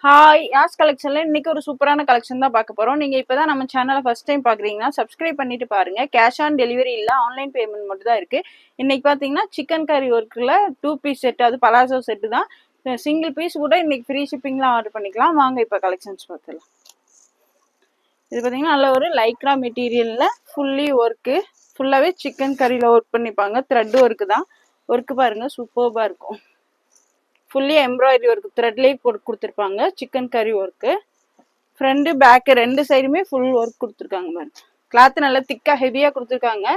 Hi யாஸ் கலெக்ஷன்ல இன்னைக்கு ஒரு சூப்பரான கலெக்ஷன் தான் பார்க்க போறோம். நீங்க இப்பதான் நம்ம சேனலை ஃபர்ஸ்ட் டைம் பாக்குறீங்கன்னா சப்ஸ்கிரைப் பண்ணிட்டு பாருங்க. கேஷ் ஆன் டெலிவரி இல்ல, ஆன்லைன் பேமெண்ட் மட்டும் தான் இருக்கு. இன்னைக்கு பாத்தீங்கன்னா சிக்கன் கறி ஒர்க்ல 2 பீஸ் செட், அது பலாசோ செட்டு தான். சிங்கிள் பீஸ் கூட இன்னைக்கு ஃப்ரீ ஷிப்பிங்ல ஆர்டர் பண்ணிக்கலாம். வாங்க இப்ப கலெக்ஷன்ஸ் பார்த்துலாம். இது பாத்தீங்கன்னா நல்ல ஒரு லைக்ரா மெட்டீரியல்ல ஃபுல்லி ஒர்க்கு, ஃபுல்லாவே சிக்கன் கறியில ஒர்க் பண்ணிப்பாங்க. த்ரெட் ஒர்க்கு தான். ஒர்க்கு பாருங்க சூப்பர்பா இருக்கும். ஃபுல்லி எம்ப்ராய்டரி ஒர்க் த்ரெட்லேயே கொடுத்துருப்பாங்க. சிக்கன் கறி ஒர்க்கு, ஃப்ரண்ட் பேக் ரெண்டு சைடுமே ஃபுல் ஒர்க் கொடுத்துருக்காங்க. பாருங்க கிளாத் நல்லா திக்கா ஹெவியா கொடுத்துருக்காங்க.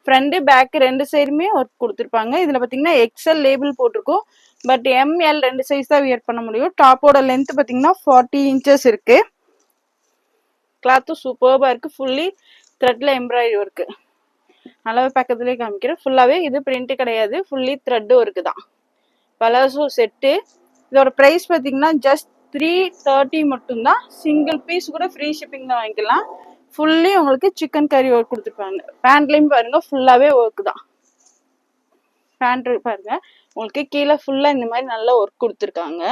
ஃப்ரண்ட் பேக் ரெண்டு சைடுமே ஒர்க் கொடுத்துருப்பாங்க. இதுல பாத்தீங்கன்னா எக்ஸ்எல் லேபிள் போட்டிருக்கும். பட் எம்எல் ரெண்டு சைஸ் தான் வியர் பண்ண முடியும். டாப்போட லென்த் பாத்தீங்கன்னா 40 இன்ச்சஸ் இருக்கு. கிளாத்தும் சூப்பர்பா இருக்கு. ஃபுல்லி த்ரெட்ல எம்ப்ராய்டரி ஒர்க்கு. நல்லாவே பக்கத்துலேயே காமிக்கிறேன். ஃபுல்லாவே இது பிரிண்ட் கிடையாது, ஃபுல்லி த்ரெட் ஒர்க்கு தான். Palazzo set. இதோட பிரைஸ் பாத்தீங்கன்னா ஜஸ்ட் 330 மட்டும்தான். சிங்கிள் பீஸ் கூட ஃப்ரீ ஷிப்பிங் தான் வாங்கிக்கலாம். ஃபுல்லி உங்களுக்கு சிக்கன் கறி ஒர்க் கொடுத்துருப்பாங்க. பேண்ட்லயும் பாருங்க ஃபுல்லாவே ஒர்க் தான். பேண்ட் பாருங்க உங்களுக்கு கீழே ஃபுல்லா இந்த மாதிரி நல்ல ஒர்க் கொடுத்துருக்காங்க.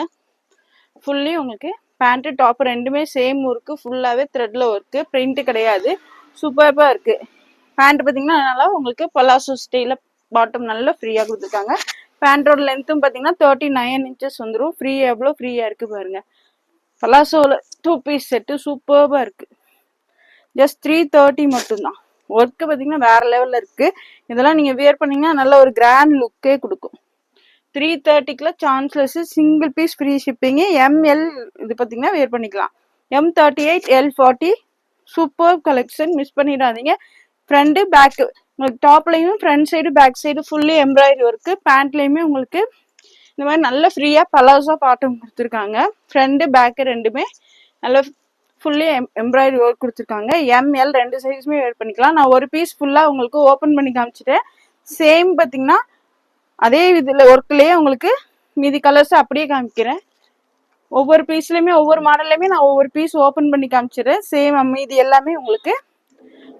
ஃபுல்லி உங்களுக்கு பேண்ட் டாப் ரெண்டுமே சேம் ஒர்க்கு, ஃபுல்லாவே த்ரெட்ல ஒர்க்கு, பிரிண்ட் கிடையாது. சூப்பர்பா இருக்கு. பேண்ட் பாத்தீங்கன்னா நல்லா உங்களுக்கு பலாசோ ஸ்டைல பாட்டம் நல்லா ஃப்ரீயா கொடுத்துருக்காங்க. பேண்டோட லென்த்தும் பாத்தீங்கன்னா 39 இன்ச்சஸ் வந்துடும். ஃப்ரீ எவ்வளோ ஃப்ரீயா இருக்கு பாருங்க. பலாசோல 2 பீஸ் செட்டு சூப்பர்பா இருக்கு. ஜஸ்ட் 330 மட்டும்தான். ஒர்க்கு பாத்தீங்கன்னா வேற லெவல்ல இருக்கு. இதெல்லாம் நீங்க வியர் பண்ணீங்கன்னா நல்ல ஒரு கிராண்ட் லுக்கே கொடுக்கும். 330க்குள்ள chanceless. Single piece free shipping. M L இது பாத்தீங்கன்னா வியர் பண்ணிக்கலாம். M38 L40 super collection, miss பண்ணிடாதீங்க. ஃப்ரண்ட் பேக் உங்களுக்கு டாப்லயும் front side back side fully embroidery work. பேண்ட்லயுமே உங்களுக்கு இந்த மாதிரி நல்ல ஃப்ரீயா பலாசோ பாட்டம் கொடுத்துருக்காங்க. ஃப்ரண்ட் பேக் ரெண்டுமே நல்ல ஃபுல்லி எம்ப்ராய்டரி ஒர்க் கொடுத்துருக்காங்க. எம்எல் ரெண்டு சைஸுமே வேர் பண்ணிக்கலாம். நான் ஒரு பீஸ் ஃபுல்லா உங்களுக்கு ஓப்பன் பண்ணி காமிச்சிட்டேன். சேம் பாத்தீங்கன்னா அதே இதுல ஒர்க்லயே உங்களுக்கு மீதி கலர்ஸ் அப்படியே காமிக்கிறேன். ஒவ்வொரு பீஸ்லயுமே ஒவ்வொரு மாடல்லையுமே நான் ஒவ்வொரு பீஸ் ஓப்பன் பண்ணி காமிச்சிடுறேன். சேம் மீதி எல்லாமே உங்களுக்கு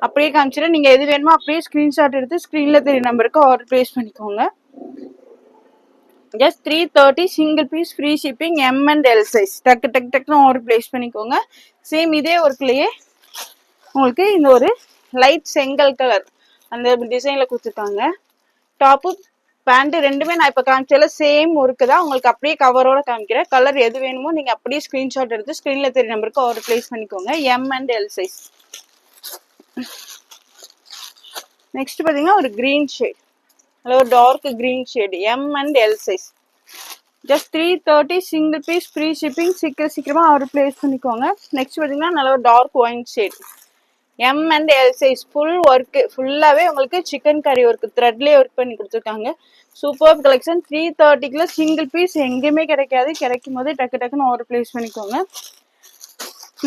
அப்படியே காமிச்சிடுறேன். நீங்க எது வேணுமோ அப்படியே ஸ்கிரீன்ஷாட் எடுத்து ஸ்கிரீன்ல தெரிய நம்பருக்கு ஆர்டர் பிளேஸ் பண்ணிக்கோங்க. Just 330 single piece free shipping. M and L size. டக்கு டக்கு டக்குன்னு ஆர்டர் பிளேஸ் பண்ணிக்கோங்க. சேம் இதே ஒர்க்லயே உங்களுக்கு இந்த ஒரு லைட் செங்கல் கலர் அந்த டிசைன்ல கொடுத்துருக்காங்க. டாப்பு பேண்ட் ரெண்டுமே நான் இப்ப காமிச்சால சேம் ஒர்க்கு தான். உங்களுக்கு அப்படியே கவரோட காமிக்கிறேன். கலர் எது வேணுமோ நீங்க அப்படியே ஸ்கிரீன்ஷாட் எடுத்து ஸ்கிரீன்ல தெரிய நம்பருக்கு ஆர்டர் பிளேஸ் பண்ணிக்கோங்க. M and L size. Next பாத்தீங்கன்னா ஒரு கிரீன் ஷேட், ஒரு dark green shade. M and L size. Just 330 single piece free shipping. சீக்கிரமா ஆர்டர் பிளேஸ் பண்ணிக்கோங்க. நெக்ஸ்ட் பாத்தீங்கன்னா நல்ல ஒரு dark wine shade. M and L size. Full work, ஃபுல்லாவே உங்களுக்கு சிக்கன் கறி ஒர்க் த்ரெட்லயே ஒர்க் பண்ணி கொடுத்துருக்காங்க. Super collection. 330க்குள்ள சிங்கிள் பீஸ் எங்கேயுமே கிடைக்காது. கிடைக்கும் போது டக்கு டக்குன்னு ஆர்டர் பிளேஸ் பண்ணிக்கோங்க.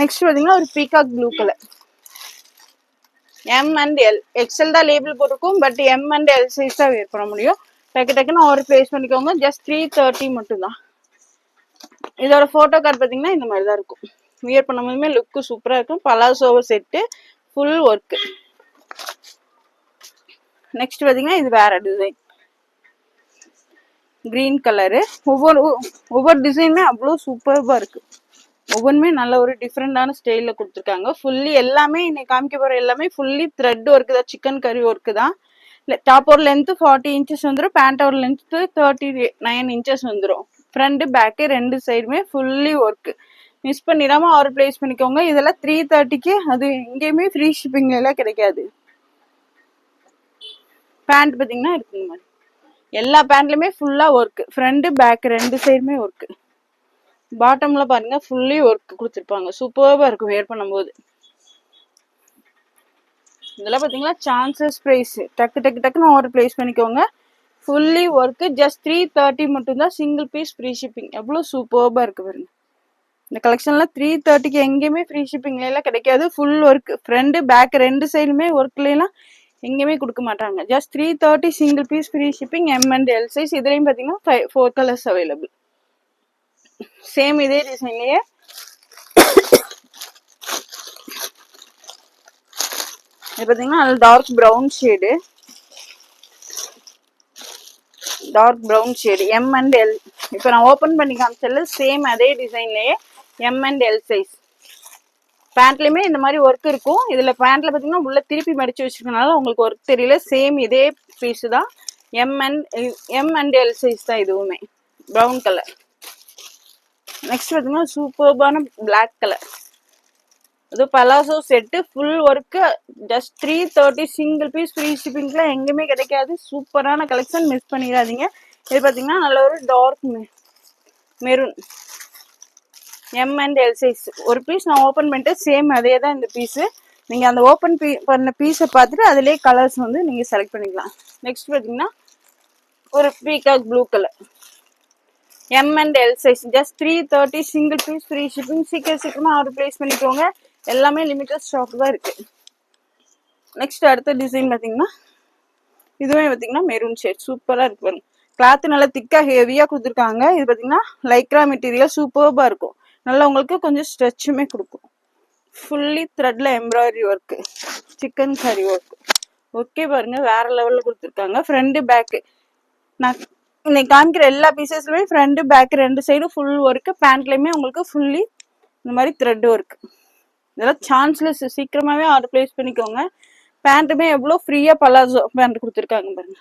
நெக்ஸ்ட் பாத்தீங்கன்னா ஒரு peacock blue colour. M and L XL தான் லேபிள் போட்டிருக்கும். But M and L size தான் வேர் பண்ண முடியும். டக்கு டக்குன்னு ஆர்டர் பிளேஸ் பண்ணிக்கோங்க. ஜஸ்ட் 330 மட்டும் தான். இதோட போட்டோ கார்டு பாத்தீங்கன்னா இந்த மாதிரி தான் இருக்கும். வியர் பண்ணும் போதுமே லுக்கு சூப்பரா இருக்கும். Palazzo set full work. Next பாத்தீங்கன்னா இது வேற டிசைன். Green colour. ஒவ்வொரு டிசைனுமே அவ்வளோ சூப்பர்பா இருக்கு. ஒவ்வொன்றுமே நல்ல ஒரு டிஃப்ரெண்டான ஸ்டைல்ல கொடுத்துருக்காங்க. ஃபுல்லி எல்லாமே இன்னைக்கு காமிக்க போற எல்லாமே ஃபுல்லி த்ரெட் ஒர்க்கு தான். சிக்கன் கறி ஒர்க்கு தான். டாப்போட லென்த் 40 இன்ச்சஸ் வந்துடும். பேண்டோட லென்த் 39 இன்ச்சஸ் வந்துடும். ஃப்ரண்ட் பேக்கு ரெண்டு சைடுமே ஃபுல்லி ஒர்க்கு. மிஸ் பண்ணிடாம ஆர்டர் பிளேஸ் பண்ணிக்கோங்க. இதெல்லாம் 330க்கு அது எங்கேயுமே ஃப்ரீ ஷிப்பிங் எல்லாம் கிடைக்காது. பேண்ட் பாத்தீங்கன்னா இருக்குங்க மாதிரி எல்லா பேண்ட்லயுமே ஃபுல்லா ஒர்க்கு. ஃப்ரண்ட் பேக் ரெண்டு சைடுமே ஒர்க்கு. பாட்டம்ல பாருங்க ஃபுல்லி ஒர்க் கொடுத்துருப்பாங்க. சூப்பர்பா இருக்கும் வேர் பண்ணும்போது. இதெல்லாம் பாத்தீங்கன்னா சான்சஸ் பிரைஸ். டக்கு டக்கு டக்குன்னு ஆர்டர் பிளேஸ் பண்ணிக்கோங்க. Fully work. ஜஸ்ட் 330 மட்டும்தான். Single piece free shipping. எவ்வளவு சூப்பர்பா இருக்கு பாருங்க. இந்த கலெக்ஷன்ல 330க்கு எங்கேயுமே ஃப்ரீ ஷிப்பிங்ல எல்லாம் கிடைக்காது. Full work. ஃப்ரண்ட் பேக் ரெண்டு சைடுமே ஒர்க்ல எல்லாம் எங்கேயுமே கொடுக்க மாட்டாங்க. Just 330 single piece free shipping. M and L size. இதுலயும் பாத்தீங்கன்னா 4 கலர்ஸ் அவைலபிள். சேம் இதே டிசைன்லயே இது பாத்தீங்கன்னா dark brown shade. M and L இப்போ நான் ஓப்பன் பண்ணி காமிச்சல சேம் அதே டிசைன்லயே எம் அண்ட் எல் சைஸ். பேண்ட்லயுமே இந்த மாதிரி ஒர்க் இருக்கும். இதுல பேண்ட்ல பாத்தீங்கன்னா உள்ள திருப்பி மடிச்சு வச்சிருக்கனால உங்களுக்கு ஒர்க் தெரியல. சேம் இதே பீஸ் தான். எம் அண்ட் எல் சைஸ் தான் இதுவுமே. Brown colour. நெக்ஸ்ட் பாத்தீங்கன்னா சூப்பர்பான பிளாக் கலர். அது palazzo set full work. Just 330 single piece free ஷிப்பிங்ல எங்குமே கிடைக்காது. சூப்பரான கலெக்ஷன், மிஸ் பண்ணிடாதீங்க. இது பாத்தீங்கன்னா நல்ல ஒரு dark maroon M and L size. ஒரு பீஸ் நான் ஓப்பன் பண்ணிட்டு சேம் அதே தான் இந்த பீஸு. நீங்க அந்த ஓப்பன் பண்ண பீஸை பார்த்துட்டு அதுலேயே கலர்ஸ் வந்து நீங்க செலக்ட் பண்ணிக்கலாம். நெக்ஸ்ட் பாத்தீங்கன்னா ஒரு peacock blue colour M and L size. Just 330 single piece free shipping. சீக்கிரமா ஆர்டர் பிளேஸ் பண்ணிக்கோங்க. எல்லாமே லிமிட்டட் ஸ்டாக் தான் இருக்கு. நெக்ஸ்ட் அடுத்த டிசைன் பாத்தீங்கன்னா இதுவே பாத்தீங்கன்னா மெரூன் ஷேட். சூப்பரா இருக்கு பாருங்க. கிளாத் நல்லா திக்கா ஹெவியா கொடுத்துருக்காங்க. இது பாத்தீங்கன்னா லைக்ரா மெட்டீரியல் சூப்பர்பா இருக்கும். நல்லா உங்களுக்கு கொஞ்சம் ஸ்ட்ரெச்சுமே கொடுக்கும். ஃபுல்லி த்ரெட்ல embroidery work, chikankari work. Okay பாருங்க, வேற லெவல்ல கொடுத்துருக்காங்க. ஃப்ரண்ட் பேக் நான் இன்னைக்கு காமிக்கிற எல்லா பீசஸ்லயுமே ஃப்ரண்ட் பேக் ரெண்டு சைடும் ஃபுல் ஒர்க். பேண்ட்லயுமே உங்களுக்கு ஃபுல்லி இந்த மாதிரி த்ரெட் ஒர்க். இதெல்லாம் சான்ஸ்லெஸ். சீக்கிரமாவே ஆர்டர் பிளேஸ் பண்ணிக்கோங்க. பேண்ட்டுமே எவ்வளோ ஃப்ரீயா பலாசோ பேண்ட் கொடுத்துருக்காங்க பாருங்க.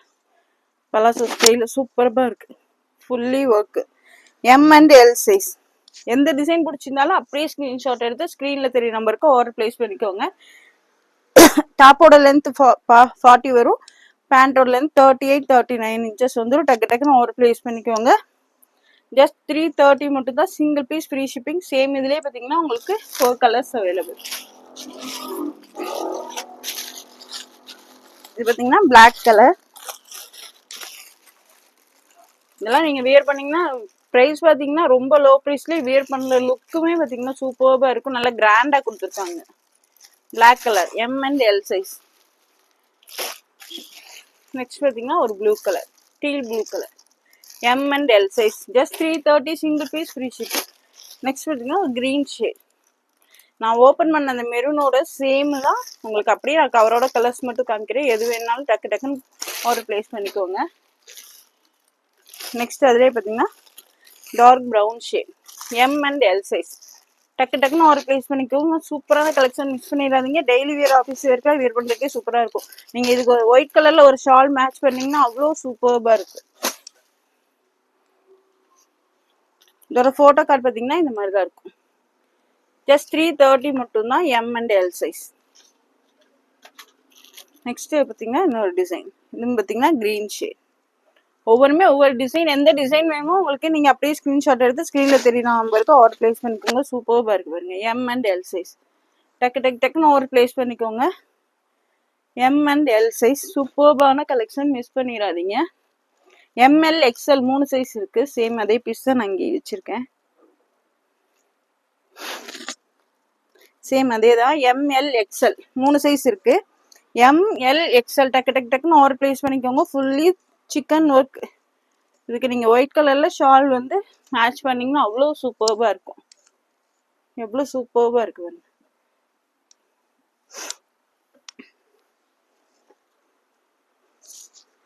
பலாசோ ஸ்டைல சூப்பர்பா இருக்கு. Fully work. M and L size. எந்த டிசைன் பிடிச்சிருந்தாலும் அப்படியே ஸ்கிரீன்ஷாட் எடுத்து ஸ்கிரீன்ல தெரிய நம்பருக்கு ஆர்டர் பிளேஸ் பண்ணிக்கோங்க. டாப்போட லென்த் 40 வரும். பேண்டோட லென்த் 38-39 இன்ச்சஸ் வந்துடும். டக்கு டக்குன்னு ஆர்டர் பிளேஸ் பண்ணிக்கோங்க. ஜஸ்ட் 330 மட்டும் தான். Single piece free shipping. Same இதுலயே பாத்தீங்கன்னா உங்களுக்கு 4 கலர்ஸ் அவைலபிள். இது பாத்தீங்கன்னா பிளாக் கலர். இதெல்லாம் நீங்க வியர் பண்ணீங்கன்னா பிரைஸ் பாத்தீங்கன்னா ரொம்ப லோ பிரைஸ்லயே வியர் பண்ண லுக்குமே பாத்தீங்கன்னா சூப்பர்பா இருக்கும். நல்லா கிராண்டா கொடுத்துருக்காங்க. Black colour M and L size. Next பாத்தீங்கன்னா ஒரு blue colour, teal blue colour M and L size. Just 330 single piece free shipping. Next பாத்தீங்கன்னா ஒரு கிரீன் ஷேட். நான் ஓப்பன் பண்ண அந்த மெரூனோட சேம் தான் உங்களுக்கு. அப்படியே நான் கவரோட கலர்ஸ் மட்டும் காமிக்கிறேன். எது வேணாலும் டக்கு டக்குன்னு ஆர்டர் பிளேஸ் பண்ணிக்கோங்க. நெக்ஸ்ட் அதுலேயே பார்த்தீங்கன்னா dark brown shade M and L size. டக்கு டக்குன்னு ஆர்டர் பிளேஸ் பண்ணிக்கோங்க. சூப்பரான கலெக்ஷன், மிஸ் பண்ணிடாதீங்க. டெய்லி வியர் ஆஃபீஸ் வேர்க்கா வியர் பண்ணுறதுக்கே சூப்பராக இருக்கும். நீங்கள் இதுக்கு ஒரு ஒயிட் கலரில் ஒரு ஷால் மேட்ச் பண்ணீங்கன்னா அவ்வளோ சூப்பர்பாக இருக்கு. இதோட ஃபோட்டோ கார்டு பார்த்தீங்கன்னா இந்த மாதிரி தான் இருக்கும். ஜஸ்ட் 330 மட்டும்தான். M and L size. Next பார்த்தீங்கன்னா இன்னொரு டிசைன். இதுன்னு பார்த்தீங்கன்னா கிரீன் ஷேட். ஒவ்வொருமே ஒவ்வொரு டிசைன். எந்த டிசைன் வேணுமோ உங்களுக்கு நீங்க அப்படியே ஸ்கிரீன்ஷாட் எடுத்து ஸ்கிரீன்ல தெரியுற நம்பருக்கு ஆர்டர் பிளேஸ் பண்ணிக்கோங்க. சூப்பர்பா இருக்கு பாருங்க. M and L size. டக்குன்னு ஆர்டர் பிளேஸ் பண்ணிக்கோங்க. M and L size. சூப்பர்பான கலெக்ஷன், மிஸ் பண்ணிடாதீங்க. எம்எல் எக்ஸ்எல் 3 சைஸ் இருக்கு. சேம் அதே பீஸ் தான் நான் இங்கே வச்சிருக்கேன். சேம் அதே தான். எம்எல் எக்ஸ்எல் 3 சைஸ் இருக்கு. எம்எல் எக்ஸ்எல் டக்குன்னு ஆர்டர் பிளேஸ் பண்ணிக்கோங்க. Fully chikan work. இதுக்கு நீங்க ஒயிட் கலர்ல ஷால் வந்து மேட்ச் பண்ணீங்கன்னா அவ்வளோ சூப்பர்பா இருக்கும். எவ்வளோ சூப்பர்பா இருக்கு பாருங்க.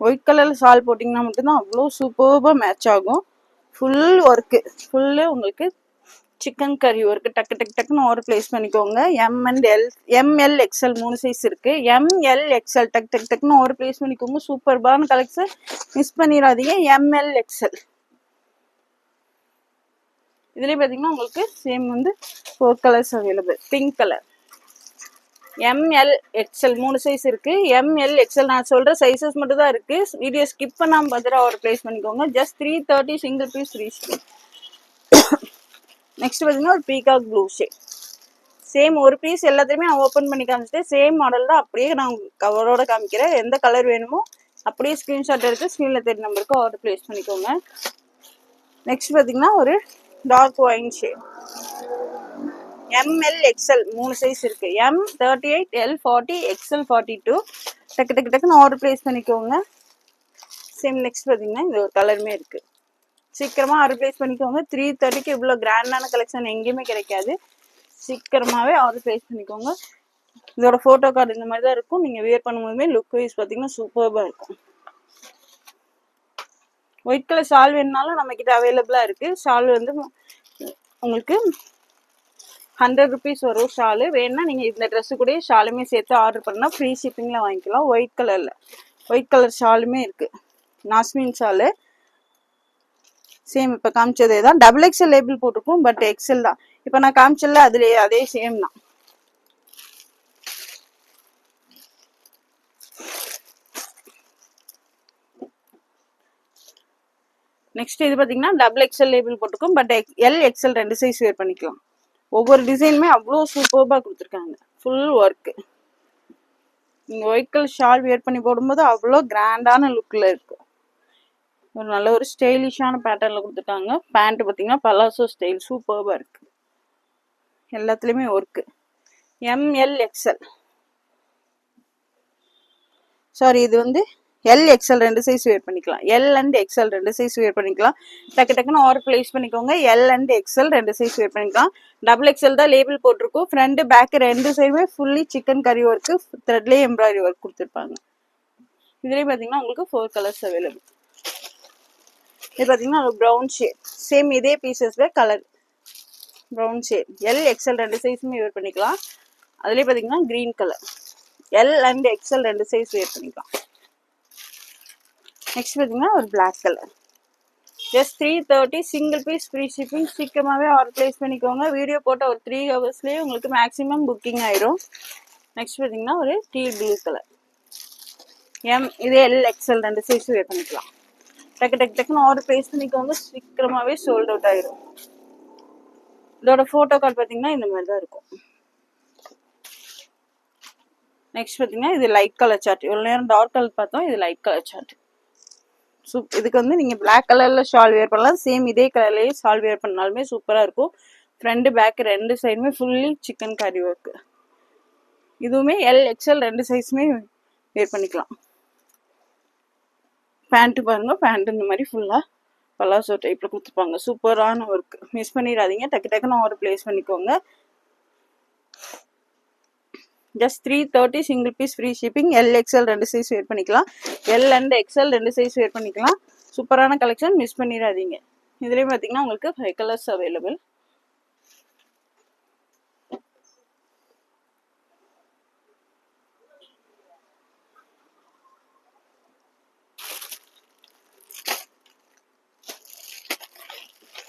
ஒயிட் கலர்ல ஷால் போட்டிங்கன்னா மட்டும்தான் அவ்வளோ சூப்பர்பா மேட்ச் ஆகும். Full work. ஃபுல்லு உங்களுக்கு சிக்கன் கறி ஒர்க்கு. டக்குன்னு ஆர்டர் பிளேஸ் பண்ணிக்கோங்க. எம்எல் எக்ஸ்எல் 3 சைஸ் இருக்கு. எம்எல் எக்ஸ்எல் டக்குன்னு ஆர்டர் பிளேஸ் பண்ணிக்கோங்க. சூப்பர்பான கலெக்ஷன், மிஸ் பண்ணிடாதீங்க. M L XL. இதுலயே பாத்தீங்கன்னா உங்களுக்கு சேம் வந்து 4 colours available. Pink colour ML XL 3 size இருக்கு. எம்எல் எக்ஸ்எல் நான் சொல்ற சைசஸ் மட்டும் தான் இருக்கு. வீடியோ ஸ்கிப் பண்ணாம பார்த்துட்டு ஆர்டர் பிளேஸ் பண்ணிக்கோங்க. Just 330 single piece free shipping. Next பாத்தீங்கன்னா ஒரு பீகாக் ப்ளூ ஷேட். சேம் ஒரு பீஸ் எல்லாத்தையுமே நான் ஓப்பன் பண்ணி காமிச்சிட்டு சேம் மாடல் தான் அப்படியே நான் கவரோட காமிக்கிறேன். எந்த கலர் வேணுமோ அப்படியே ஸ்கிரீன்ஷாட் எடுத்து ஸ்கிரீன்ல தெரிய நம்பருக்கு ஆர்டர் பிளேஸ் பண்ணிக்கோங்க. நெக்ஸ்ட் பாத்தீங்கன்னா ஒரு dark wine shade. M L XL 3 size இருக்கு. M 38, L 40, XL 42. டக்குன்னு ஆர்டர் பிளேஸ் பண்ணிக்கோங்க. சேம் நெக்ஸ்ட் பாத்தீங்கன்னா இந்த ஒரு கலருமே இருக்கு. சீக்கிரமா ஆர்டர் பிளேஸ் பண்ணிக்கோங்க. 330க்கு இவ்வளோ கிராண்டான கலெக்ஷன் எங்கேயுமே கிடைக்காது. சீக்கிரமாவே ஆர்டர் பிளேஸ் பண்ணிக்கோங்க. இதோட போட்டோ கார்டு இந்த மாதிரி தான் இருக்கும். நீங்க வியர் பண்ணும்போதுமே லுக் வைஸ் பாத்தீங்கன்னா சூப்பர்பா இருக்கும். ஒயிட் கலர் ஷால் வேணுனாலும் நம்மக்கிட்ட அவைலபிளாக இருக்குது. ஷால் வந்து உங்களுக்கு 100 rupees வரும் ஷாலு. வேணுன்னா நீங்கள் இந்த ட்ரெஸ்ஸு கூட ஷாலுமே சேர்த்து ஆர்டர் பண்ணால் ஃப்ரீ ஷிப்பிங்கில் வாங்கிக்கலாம். ஒயிட் கலர் ஷாலுமே இருக்குது. நாஸ்மின் ஷாலு சேம் இப்போ காமிச்சதே தான். XXL லேபிள் போட்டிருக்கும், பட் எக்ஸல் தான். இப்போ நான் காமிச்சல அதுலேயே அதே சேம் தான். நெக்ஸ்ட் இது பார்த்தீங்கன்னா XXL லேபிள் போட்டிருக்கும், பட் XL 2 சைஸ் வேர் பண்ணிக்கலாம். ஒவ்வொரு டிசைனுமே அவ்வளோ சூப்பர்பாக கொடுத்துருக்காங்க. Full work. நீங்கள் ஒயிட் கலர் ஷால் வேர் பண்ணி போடும்போது அவ்வளோ கிராண்டான லுக்கில் இருக்குது. ஒரு நல்ல ஒரு ஸ்டைலிஷான பேட்டர்னில் கொடுத்துருக்காங்க. பேண்ட் பார்த்தீங்கன்னா பலாசோ ஸ்டைல் சூப்பர்பாக இருக்குது. எல்லாத்துலேயுமே ஒர்க்கு. ML XL சாரி, இது வந்து LXL 2 சைஸ் வேர் பண்ணிக்கலாம். L and XL 2 size wear பண்ணிக்கலாம். டக்குன்னு ஆர்டர் பிளேஸ் பண்ணிக்கோங்க. L and XL 2 size wear பண்ணிக்கலாம். XXL தான் லேபிள் போட்டிருக்கும். ஃப்ரண்ட் பேக் ரெண்டு சைடுமே ஃபுல்லி சிக்கன் கரி ஒர்க்கு, த்ரெட்லேயே எம்ப்ராய்டரி ஒர்க் கொடுத்துருப்பாங்க. இதுலேயும் பார்த்தீங்கன்னா உங்களுக்கு 4 கலர்ஸ் அவைலபிள். இது பார்த்தீங்கன்னா ப்ரௌன் ஷேட், சேம் இதே பீசஸில் கலர் ப்ரௌன் ஷேட். LXL 2 சைஸுமே வேர் பண்ணிக்கலாம். அதுலேயே பார்த்தீங்கன்னா green colour. L and XL 2 size wear பண்ணிக்கலாம். நெக்ஸ்ட் பார்த்தீங்கன்னா ஒரு black colour. Just 330 single piece free shipping. சீக்கிரமாகவே ஆர்டர் பிளேஸ் பண்ணிக்கோங்க. வீடியோ போட்ட ஒரு 3 ஹவர்ஸ்லேயே உங்களுக்கு மேக்ஸிமம் புக்கிங் ஆயிரும். நெக்ஸ்ட் பார்த்தீங்கன்னா ஒரு டீ ப்ளூ கலர். இதே LXL 2 சைஸ் வேர் பண்ணிக்கலாம். டக்குன்னு ஆர்டர் பிளேஸ் பண்ணிக்கோங்க. சீக்கிரமாகவே சோல்ட் அவுட் ஆயிரும். இதோட ஃபோட்டோ கார்டு பார்த்தீங்கன்னா இந்த மாதிரி தான் இருக்கும். நெக்ஸ்ட் பார்த்தீங்கன்னா இது லைட் கலர் சார்ட். இவ்வளோ நேரம் டார்க் கலர் பார்த்தோம், இது லைட் கலர் சார்ட். இதுக்கு வந்து நீங்கள் பிளாக் கலரில் ஷால் வேர் பண்ணலாம். சேம் இதே கலர்லேயே ஷால் வேர் பண்ணாலுமே சூப்பராக இருக்கும். ஃப்ரண்ட் பேக் ரெண்டு சைடுமே ஃபுல்லி சிக்கன் கரி ஒர்க்கு. இதுவுமே LXL 2 சைஸுமே வேர் பண்ணிக்கலாம். பேண்ட்டு பாருங்க, பேண்ட் இந்த மாதிரி ஃபுல்லாக பலாசோ டைப்பில் கொடுத்துருப்பாங்க. சூப்பரான ஒர்க். மிஸ் பண்ணிடாதீங்க. டக்குன்னு ஆர்டர் பிளேஸ் பண்ணிக்கோங்க. Just 330 single piece free shipping. LXL 2 size wear பண்ணிக்கலாம். L and XL 2 size wear பண்ணிக்கலாம். சூப்பரான கலெக்ஷன், மிஸ் பண்ணிடாதீங்க. இதுலேயும் பார்த்தீங்கன்னா உங்களுக்கு 5 colours available.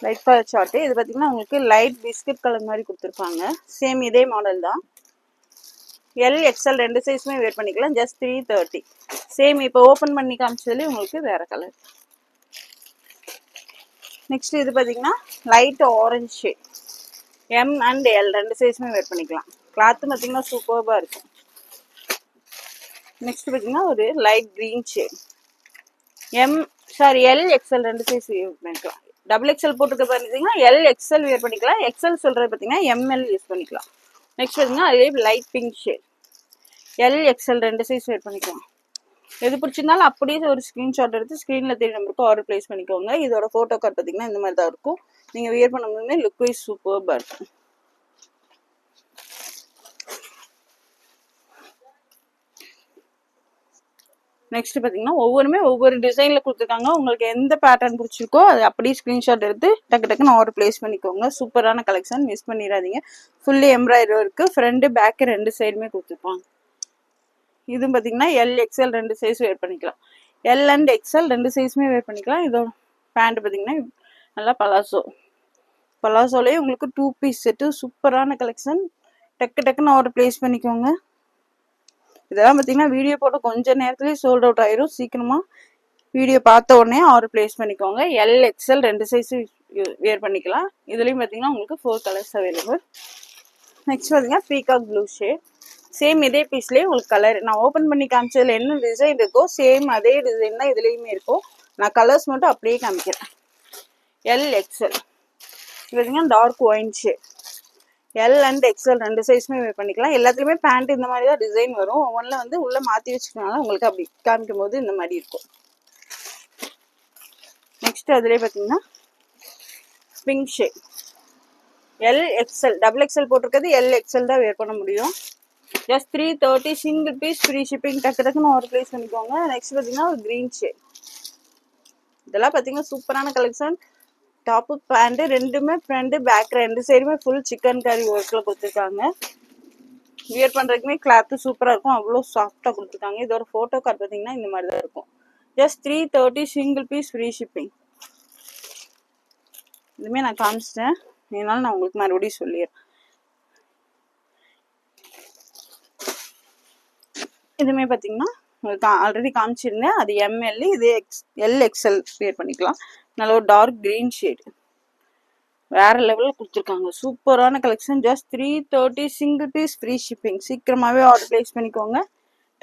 Light colour chart. இது பார்த்தீங்கன்னா உங்களுக்கு லைட் பிஸ்கட் கலர் மாதிரி கொடுத்துருப்பாங்க. சேம் இதே மாடல் தான். LXL 2 சைஸுமே வேர் பண்ணிக்கலாம். ஜஸ்ட் 330. சேம் இப்போ ஓப்பன் பண்ணி காமிச்சதுலேயே உங்களுக்கு வேற கலர். நெக்ஸ்ட் இது பார்த்தீங்கன்னா light orange shade. M and L 2 சைஸுமே வேர் பண்ணிக்கலாம். கிளாத்து பார்த்தீங்கன்னா சூப்பர்பாக இருக்கும். நெக்ஸ்ட் பார்த்தீங்கன்னா ஒரு light green shade. LXL 2 size wear பண்ணிக்கலாம். XXL போட்டுக்க பார்த்தீங்கன்னா LXL வேர் பண்ணிக்கலாம். XL சொல்கிறது பார்த்தீங்கன்னா ML யூஸ் பண்ணிக்கலாம். நெக்ஸ்ட் பார்த்தீங்கன்னா அதே light pink shade. LXL 2 size wear பண்ணிக்கலாம். எது பிடிச்சிருந்தாலும் அப்படியே ஒரு ஸ்க்ரீன்ஷாட் எடுத்து ஸ்க்ரீனில் தெரிய நம்பருக்கு ஆர்டர் பிளேஸ் பண்ணிக்கோங்க. இதோட ஃபோட்டோ கார்டு பார்த்தீங்கன்னா இந்த மாதிரி தான் இருக்கும். நீங்கள் வியர் பண்ணும்போது லுக் வைஸ் சூப்பர்பாக இருக்கும். நெக்ஸ்ட் பார்த்தீங்கன்னா ஒவ்வொரு டிசைனில் கொடுத்துருக்காங்க. உங்களுக்கு எந்த பேட்டர்ன் பிடிச்சிருக்கோ அது அப்படியே ஸ்க்ரீன்ஷாட் எடுத்து டக்குன்னு ஆர்டர் பிளேஸ் பண்ணிக்கோங்க. சூப்பரான கலெக்ஷன், மிஸ் பண்ணிடாதீங்க. Fully embroidery work, front back ரெண்டு சைடுமே கொடுத்துருப்பாங்க. இது பார்த்தீங்கன்னா LXL 2 சைஸ் வேர் பண்ணிக்கலாம். L and XL 2 சைஸுமே வேர் பண்ணிக்கலாம். இதோட பேண்ட் பார்த்தீங்கன்னா நல்லா பலாசோலேயே உங்களுக்கு 2 பீஸ் செட்டு. சூப்பரான கலெக்ஷன். டக்குன்னு ஆர்டர் பிளேஸ் பண்ணிக்கோங்க. இதெல்லாம் பார்த்தீங்கன்னா வீடியோ போட்ட கொஞ்சம் நேரத்துலேயே சோல்ட் அவுட் ஆயிரும். சீக்கிரமாக வீடியோ பார்த்த உடனே ஆர்டர் பிளேஸ் பண்ணிக்கோங்க. LXL 2 சைஸ் வேர் பண்ணிக்கலாம். இதுலேயும் பார்த்தீங்கன்னா உங்களுக்கு 4 கலர்ஸ் அவைலபிள். நெக்ஸ்ட் பார்த்தீங்கன்னா பீகாக் ப்ளூ ஷேட். சேம் இதே பீஸ்லேயே உங்களுக்கு கலர் நான் ஓப்பன் பண்ணி காமிச்சதில் என்ன டிசைன் இருக்கோ சேம் அதே டிசைன் தான் இதுலேயுமே இருக்கும். நான் கலர்ஸ் மட்டும் அப்படியே காமிக்கிறேன். LXL இது பார்த்தீங்கன்னா dark wine shade. L and XL 2 சைஸுமே வேர் பண்ணிக்கலாம். எல்லாத்துலேயுமே பேண்ட் இந்த மாதிரி தான் டிசைன் வரும். ஒவ்வொன்றில் வந்து உள்ளே மாற்றி வச்சுக்கனால உங்களுக்கு அப்படி காமிக்கும் போது இந்த மாதிரி இருக்கும். நெக்ஸ்ட் அதுலேயே பார்த்தீங்கன்னா பிங்க் ஷேட். LXL XXL போட்டிருக்கிறது LXL தான் வேர் பண்ண முடியும். Just 330 single piece free shipping. டக்குன்னு ஒரு பிளேஸ் பண்ணிக்கோங்க. நெக்ஸ்ட் பார்த்தீங்கன்னா ஒரு க்ரீன் ஷேட். இதெல்லாம் பார்த்தீங்கன்னா சூப்பரான கலெக்ஷன். டாப்பு பேண்ட் ரெண்டுமே ஃப்ரண்ட் பேக் ரெண்டு சைடுமே ஃபுல் சிக்கன் கறி ஒர்க்கில் கொடுத்துருக்காங்க. வியர் பண்ணுறதுக்குமே கிளாத்து சூப்பராக இருக்கும், அவ்வளோ சாஃப்டாக கொடுத்துருக்காங்க. இதோட ஃபோட்டோ கார்டு பார்த்தீங்கன்னா இந்த மாதிரி தான் இருக்கும். Just 330 single piece free shipping. இதுவுமே நான் காமிச்சிட்டேன், இதனால நான் உங்களுக்கு மறுபடியும் சொல்லிடுறேன். இதுவுமே பார்த்தீங்கன்னா உங்களுக்கு ஆல்ரெடி காமிச்சிருந்தேன், அது எம்எல், இது எல்எக்ஸ்எல் வேர் பண்ணிக்கலாம். நல்ல ஒரு டார்க் க்ரீன் ஷேடு, வேற லெவலில் கொடுத்துருக்காங்க. சூப்பரான collection. Just 330 single piece free shipping. சீக்கிரமாகவே ஆர்டர் ப்ளேஸ் பண்ணிக்கோங்க,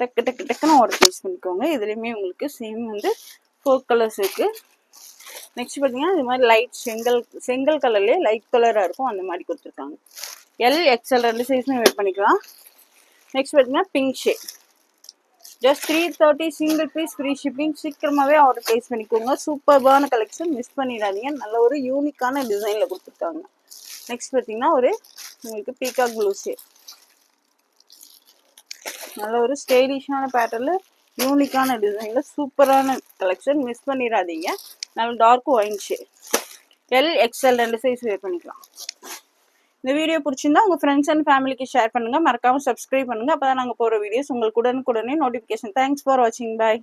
டக்கு டக்கு டக்குன்னு ஆர்டர் ப்ளேஸ் பண்ணிக்கோங்க. இதுலேயுமே உங்களுக்கு சேம் வந்து 4 கலர்ஸ் இருக்குது. நெக்ஸ்ட் பார்த்தீங்கன்னா இது மாதிரி லைட் செங்கல் கலர்லேயே லைட் கலராக இருக்கும், அந்த மாதிரி கொடுத்துருக்காங்க. எல்எக்ஸ்எல் ரெண்டு சைஸுமே வேர் பண்ணிக்கலாம். நெக்ஸ்ட் பார்த்தீங்கன்னா pink shade. Just 330 single piece free shipping. சீக்கிரமாகவே ஆர்டர் ப்ளேஸ் பண்ணிக்கோங்க. சூப்பர்பான கலெக்ஷன், மிஸ் பண்ணிடாதீங்க. நல்ல ஒரு யூனிக்கான டிசைனில் கொடுத்துருக்காங்க. நெக்ஸ்ட் பார்த்தீங்கன்னா ஒரு உங்களுக்கு பீகாக் ப்ளூ ஷேட், நல்ல ஒரு ஸ்டைலிஷான பேட்டர்னில் யூனிக்கான டிசைனில் சூப்பரான கலெக்ஷன், மிஸ் பண்ணிடாதீங்க. நல்ல டார்க் ஒயின் ஷேட். எல்எக்ஸ்எல் ரெண்டு சைஸ் வேர் பண்ணிக்கலாம். இந்த வீடியோ பிடிச்சிருந்தா உங்கள் ஃப்ரெண்ட்ஸ் அண்ட் ஃபேமிலிக்கு ஷேர் பண்ணுங்கள். மறக்காமல் சப்ஸ்கிரைப் பண்ணுங்கள், அப்போ தான் நாங்கள் போகிற வீடியோஸ் உங்களுக்கு உடனுக்குடனே நோட்டிஃபிகேஷன். தேங்க்ஸ் ஃபார் வாட்சிங். பாய்.